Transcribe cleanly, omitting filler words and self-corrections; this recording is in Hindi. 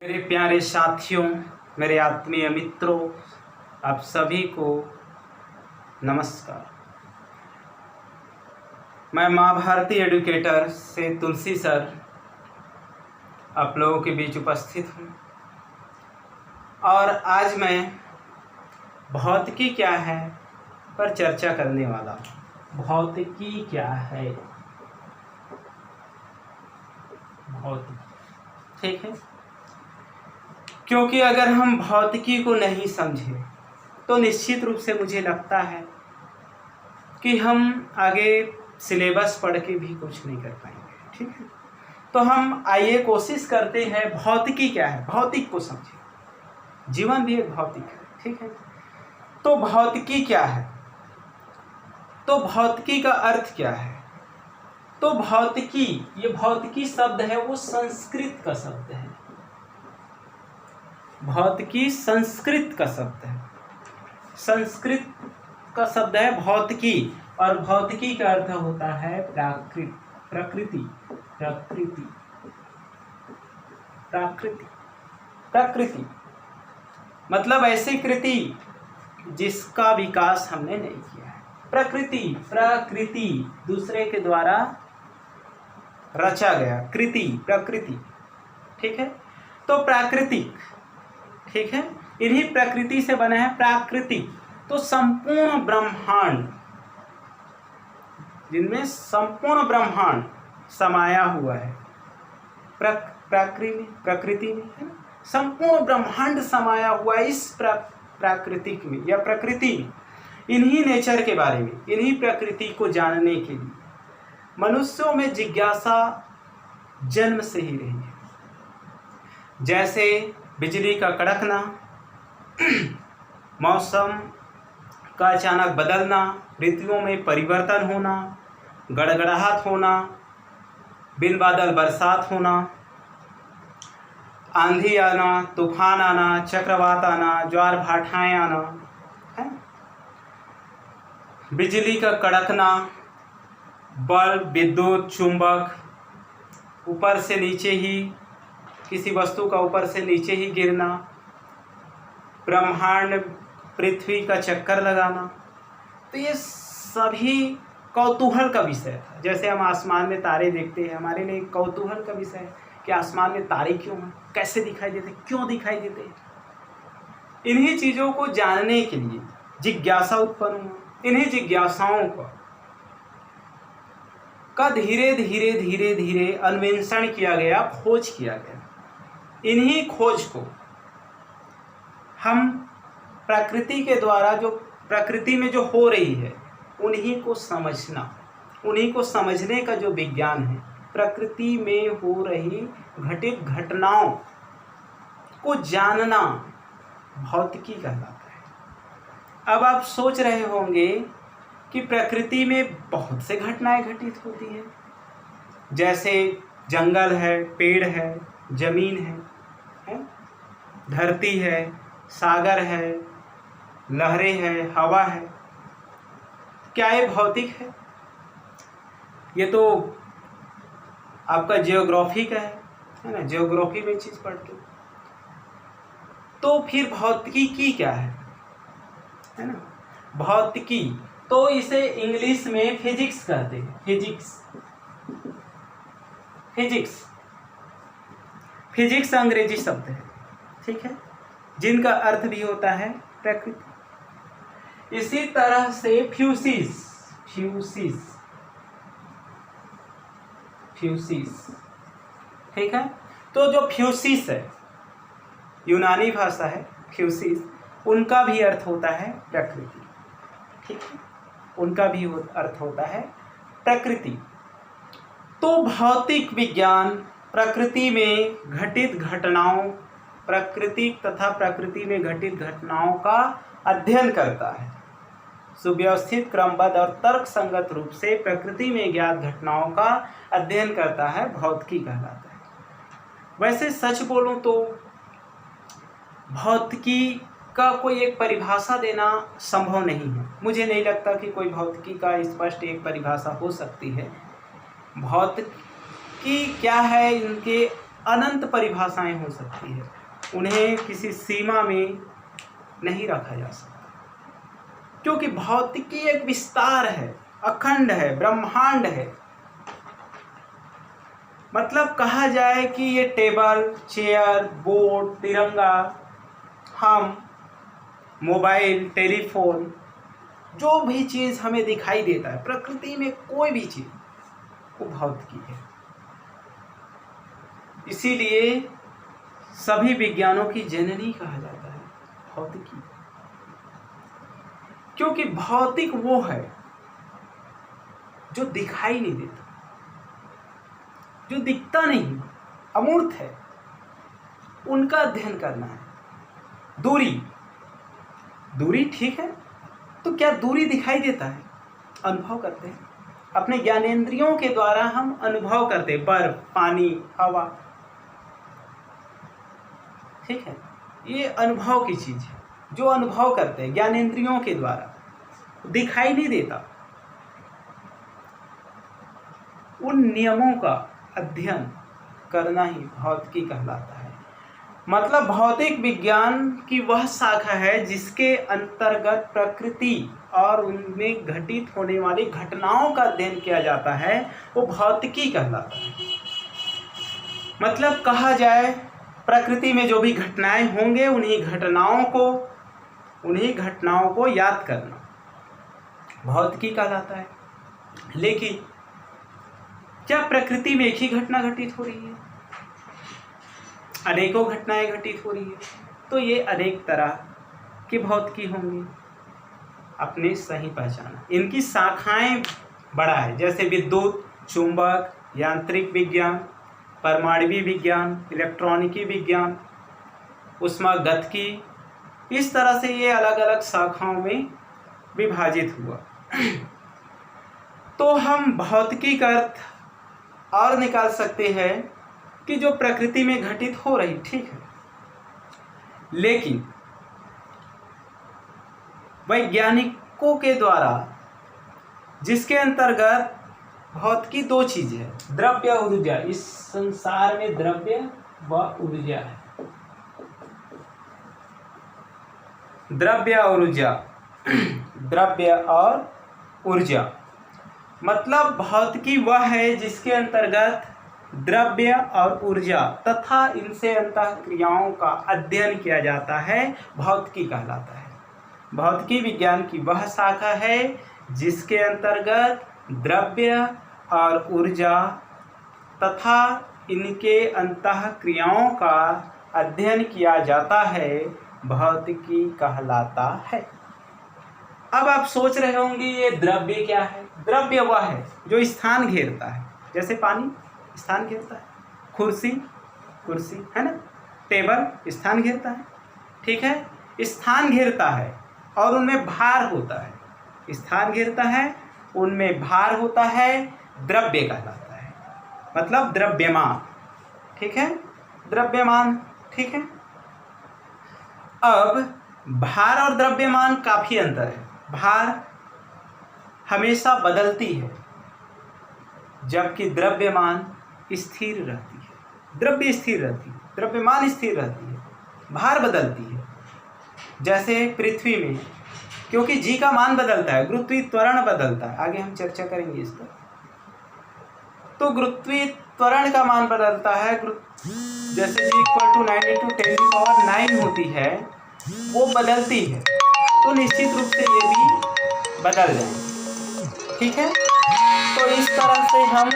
मेरे प्यारे साथियों, मेरे आत्मीय मित्रों, आप सभी को नमस्कार। मैं माँ भारती एडुकेटर से तुलसी सर आप लोगों के बीच उपस्थित हूँ और आज मैं भौतिकी क्या है पर चर्चा करने वाला हूँ। भौतिकी क्या है? भौतिकी, ठीक है। क्योंकि अगर हम भौतिकी को नहीं समझें तो निश्चित रूप से मुझे लगता है कि हम आगे सिलेबस पढ़ के भी कुछ नहीं कर पाएंगे, ठीक है। तो हम आइए कोशिश करते हैं भौतिकी क्या है, भौतिक को समझें। जीवन भी एक भौतिक है, ठीक है। तो भौतिकी क्या है? तो भौतिकी का अर्थ क्या है? तो भौतिकी, ये भौतिकी शब्द है वो संस्कृत का शब्द है। भौतिकी संस्कृत का शब्द है, संस्कृत का शब्द है भौतिकी, और भौतिकी का अर्थ होता है प्रकृति। प्रकृति प्रकृति प्रकृति मतलब ऐसी कृति जिसका विकास हमने नहीं किया है। प्रकृति, प्रकृति दूसरे के द्वारा रचा गया, कृति प्रकृति, ठीक है। तो प्राकृतिक, ठीक है, इन्हीं प्रकृति से बना है प्राकृतिक। तो संपूर्ण ब्रह्मांड, जिनमें संपूर्ण ब्रह्मांड समाया हुआ है, प्रकृति में है, संपूर्ण ब्रह्मांड समाया हुआ है इस प्राकृतिक में या प्रकृति में। इन्हीं नेचर के बारे में, इन्हीं प्रकृति को जानने के लिए मनुष्यों में जिज्ञासा जन्म से ही रही है। जैसे बिजली का कड़कना, मौसम का अचानक बदलना, ऋतुओं में परिवर्तन होना, गड़गड़ाहट होना, बिन बादल बरसात होना, आंधी आना, तूफान आना, चक्रवात आना, ज्वार भाटाएं आना, है। बिजली का कड़कना, बल्ब, विद्युत, चुंबक, ऊपर से नीचे ही किसी वस्तु का ऊपर से नीचे ही गिरना, ब्रह्मांड पृथ्वी का चक्कर लगाना, तो ये सभी कौतूहल का विषय था। जैसे हम आसमान में तारे देखते हैं, हमारे लिए कौतूहल का विषय है कि आसमान में तारे क्यों हैं, कैसे दिखाई देते, क्यों दिखाई देते हैं। इन्हीं चीज़ों को जानने के लिए जिज्ञासा उत्पन्न हुआ। इन्हीं जिज्ञासाओं का धीरे धीरे धीरे धीरे अन्वेषण किया गया, खोज किया गया। इन्हीं खोज को हम प्रकृति के द्वारा, जो प्रकृति में जो हो रही है उन्हीं को समझना, उन्हीं को समझने का जो विज्ञान है, प्रकृति में हो रही घटित घटनाओं को जानना भौतिकी कहलाता है। अब आप सोच रहे होंगे कि प्रकृति में बहुत से घटनाएं घटित होती हैं, जैसे जंगल है, पेड़ है, जमीन है, धरती है, सागर है, लहरें हैं, हवा है। क्या ये भौतिक है? ये तो आपका जियोग्राफी का है ना, जियोग्राफी में चीज़ पढ़ते हो। तो फिर भौतिकी क्या है ना? भौतिकी तो इसे इंग्लिश में फिजिक्स कहते हैं। फिजिक्स अंग्रेजी शब्द है, ठीक है, जिनका अर्थ भी होता है प्रकृति। इसी तरह से फ्यूसिस, ठीक है। तो जो फ्यूसिस है, यूनानी भाषा है फ्यूसिस, उनका भी अर्थ होता है प्रकृति, ठीक है, उनका भी अर्थ होता है प्रकृति। तो भौतिक विज्ञान प्रकृति में घटित घटनाओं, प्रकृति तथा प्रकृति में घटित घटनाओं का अध्ययन करता है। सुव्यवस्थित, क्रमबद्ध और तर्क संगत रूप से प्रकृति में ज्ञात घटनाओं का अध्ययन करता है, भौतिकी कहलाता है। वैसे सच बोलूं तो भौतिकी का कोई एक परिभाषा देना संभव नहीं है। मुझे नहीं लगता कि कोई भौतिकी का स्पष्ट एक परिभाषा हो सकती है। भौतिकी क्या है, इनके अनंत परिभाषाएं हो सकती है, उन्हें किसी सीमा में नहीं रखा जा सकता, क्योंकि भौतिकी एक विस्तार है, अखंड है, ब्रह्मांड है। मतलब कहा जाए कि ये टेबल, चेयर, बोर्ड, तिरंगा, हम, मोबाइल, टेलीफोन, जो भी चीज़ हमें दिखाई देता है प्रकृति में, कोई भी चीज़, वो भौतिकी है। इसीलिए सभी विज्ञानों की जननी कहा जाता है भौतिकी, क्योंकि भौतिक वो है जो दिखाई नहीं देता, जो दिखता नहीं, अमूर्त है, उनका अध्ययन करना है। दूरी ठीक है, तो क्या दूरी दिखाई देता है? अनुभव करते हैं, अपने ज्ञानेंद्रियों के द्वारा हम अनुभव करते हैं, बर्फ, पानी, हवा, ठीक है, ये अनुभव की चीज़ है, जो अनुभव करते हैं ज्ञानेंद्रियों के द्वारा, दिखाई नहीं देता। उन नियमों का अध्ययन करना ही भौतिकी कहलाता है। मतलब भौतिक विज्ञान की वह शाखा है जिसके अंतर्गत प्रकृति और उनमें घटित होने वाली घटनाओं का अध्ययन किया जाता है, वो भौतिकी कहलाता है। मतलब कहा जाए प्रकृति में जो भी घटनाएं होंगे उन्हीं घटनाओं को याद करना भौतिकी कहलाता है। लेकिन क्या प्रकृति में एक ही घटना घटित हो रही है? अनेकों घटनाएं घटित हो रही है, तो ये अनेक तरह की भौतिकी होंगी। अपने सही पहचाना, इनकी शाखाएं बड़ा है, जैसे विद्युत, चुंबक, यांत्रिक विज्ञान, परमाणु विज्ञान, इलेक्ट्रॉनिकी विज्ञान, ऊष्मागतिकी, इस तरह से ये अलग अलग शाखाओं में विभाजित हुआ। तो हम भौतिकी का अर्थ और निकाल सकते हैं कि जो प्रकृति में घटित हो रही, ठीक है, लेकिन वैज्ञानिकों के द्वारा जिसके अंतर्गत भौतिकी दो चीज़ है, द्रव्य और ऊर्जा। इस संसार में द्रव्य व ऊर्जा है, द्रव्य और ऊर्जा, द्रव्य और ऊर्जा। मतलब भौतिकी वह है जिसके अंतर्गत द्रव्य और ऊर्जा तथा इनसे अंतः क्रियाओं का अध्ययन किया जाता है, भौतिकी कहलाता है। भौतिकी विज्ञान की वह शाखा है जिसके अंतर्गत द्रव्य और ऊर्जा तथा इनके अंतः क्रियाओं का अध्ययन किया जाता है, भौतिकी कहलाता है। अब आप सोच रहे होंगे ये द्रव्य क्या है? द्रव्य वह है जो स्थान घेरता है, जैसे पानी स्थान घेरता है, कुर्सी है ना, टेबल स्थान घेरता है, ठीक है, स्थान घेरता है और उनमें भार होता है, स्थान घेरता है, उनमें भार होता है, द्रव्य कहलाता है। मतलब द्रव्यमान, ठीक है, द्रव्यमान, ठीक है। अब भार और द्रव्यमान काफ़ी अंतर है। भार हमेशा बदलती है, जबकि द्रव्यमान स्थिर रहती है। द्रव्य स्थिर रहती है, द्रव्यमान स्थिर रहती है, भार बदलती है। जैसे पृथ्वी में, क्योंकि जी का मान बदलता है, गुरुत्वीय त्वरण बदलता है, आगे हम चर्चा करेंगे इस पर। तो गुरुत्वीय त्वरण का मान बदलता है, जैसे जी = 9 × 10⁹ होती है, वो बदलती है, तो निश्चित रूप से ये भी बदल जाएंगे, ठीक है। तो इस तरह से हम